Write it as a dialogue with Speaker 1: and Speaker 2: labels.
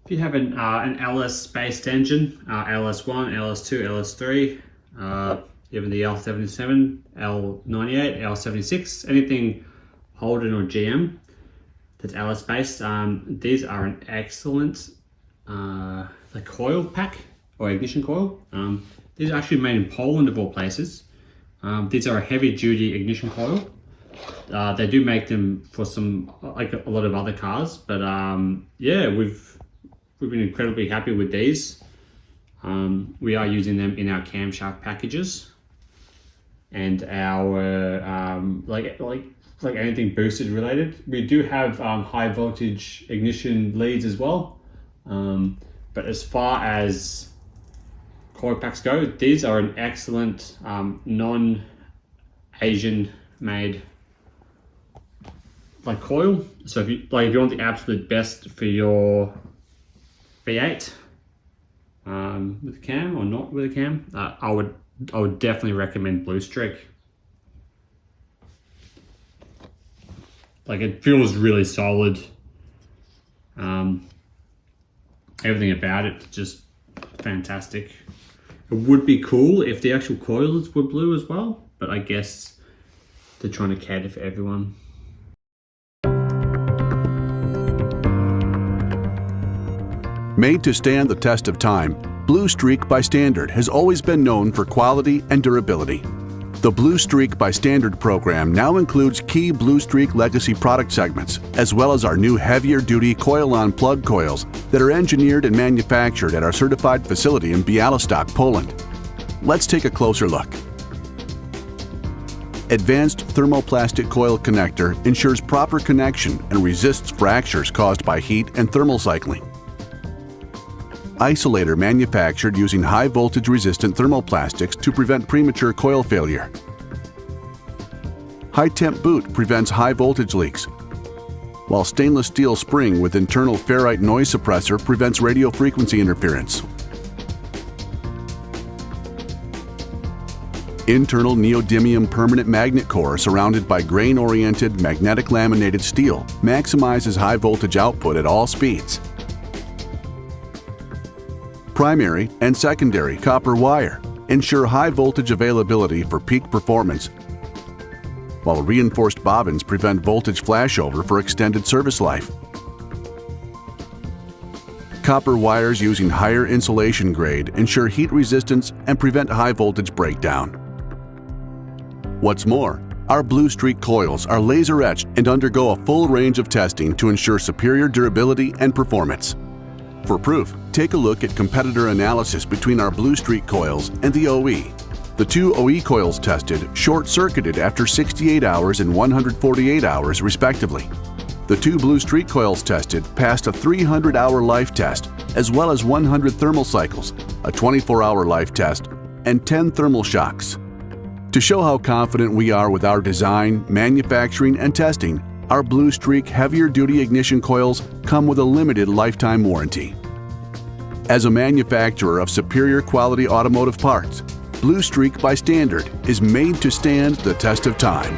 Speaker 1: If you have an LS-based engine, LS1, LS2, LS3, even the L77, L98, L76, anything Holden or GM that's LS-based, these are an excellent coil pack or ignition coil. These are actually made in Poland of all places. These are a heavy-duty ignition coil. They do make them for some, like a lot of other cars, but yeah, we've been incredibly happy with these. We are using them in our camshaft packages and our like anything boosted related. We do have high voltage ignition leads as well, but as far as coil packs go, these are an excellent non-Asian made coil. So if you want the absolute best for your V8 with a cam or not with a cam, I would definitely recommend Blue Streak. It feels really solid. Everything about it just fantastic. It would be cool if the actual coils were blue as well, but I guess they're trying to cater for everyone.
Speaker 2: Made to stand the test of time, Blue Streak by Standard has always been known for quality and durability. The Blue Streak by Standard program now includes key Blue Streak legacy product segments, as well as our new heavier-duty coil-on plug coils that are engineered and manufactured at our certified facility in Białystok, Poland. Let's take a closer look. Advanced thermoplastic coil connector ensures proper connection and resists fractures caused by heat and thermal cycling. Isolator manufactured using high voltage resistant thermoplastics to prevent premature coil failure. High temp boot prevents high voltage leaks, while stainless steel spring with internal ferrite noise suppressor prevents radio frequency interference. Internal neodymium permanent magnet core surrounded by grain-oriented magnetic laminated steel maximizes high voltage output at all speeds. Primary and secondary copper wire ensure high voltage availability for peak performance, while reinforced bobbins prevent voltage flashover for extended service life. Copper wires using higher insulation grade ensure heat resistance and prevent high voltage breakdown. What's more, our Blue Streak coils are laser etched and undergo a full range of testing to ensure superior durability and performance. For proof, take a look at competitor analysis between our Blue Streak coils and the OE. The two OE coils tested short-circuited after 68 hours and 148 hours respectively. The two Blue Streak coils tested passed a 300-hour life test, as well as 100 thermal cycles, a 24-hour life test, and 10 thermal shocks. To show how confident we are with our design, manufacturing, and testing, our Blue Streak heavier-duty ignition coils come with a limited lifetime warranty. As a manufacturer of superior quality automotive parts, Blue Streak by Standard is made to stand the test of time.